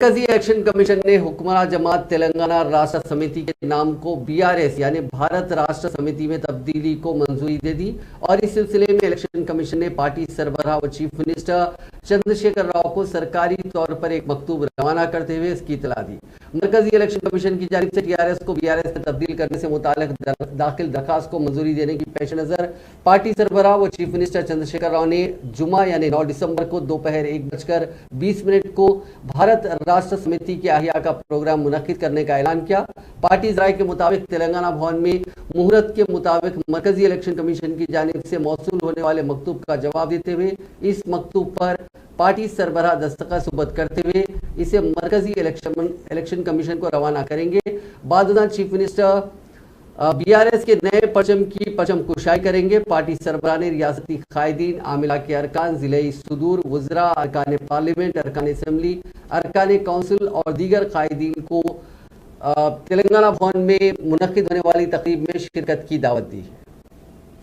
مرکزی election commission نے حکمراں جماعت تلنگانہ راشٹر سمیتی کے نام کو BRS یعنی بھارت راشٹر سمیتی میں تبدیلی کو منظوری دے دی اور اس سلسلے میں الیکشن کمیشن نے پارٹی سربراہ و چیف منسٹر چندرشیکھر راؤ کو سرکاری طور پر ایک مکتوب روانہ کرتے ہوئے اس کی اطلاع دی۔ مرکزی الیکشن کمیشن کی جانب سے TRS کو BRS میں تبدیل کرنے سے متعلق داخل درخواست کو منظوری دینے کی پیش نظر پارٹی سربراہ و چیف منسٹر چندرشیکھر راؤ نے جمعہ یعنی 9 دسمبر کو دوپہر 1:20 کو بھارت راشٹر سمیتی کے احیاء کا پروگرام منعقد کرنے کا اعلان کیا۔ پارٹی ذرائع کے مطابق تلنگانہ بھون میں مہورت کے مطابق مرکزی الیکشن کمیشن کی جانب سے موصول ہونے والے مکتوب کا جواب دیتے ہوئے اس مکتوب پر پارٹی سربراہ دستخط ثبت کرتے ہوئے اسے مرکزی الیکشن کمیشن کو روانہ کریں گے۔ بعد ازاں چیف منسٹر BRS کے نئے پرچم کی پرچم کشائی کریں گے۔ پارٹی سربراہ نے ریاستی قائدین، عاملہ کے ارکان، ضلعی صدور، وزراء، ارکان پارلیمنٹ، ارکان اسمبلی، ارکان کونسل اور دیگر قائدین کو تلنگانہ بھون میں منعقد ہونے والی تقریب میں شرکت کی دعوت دی۔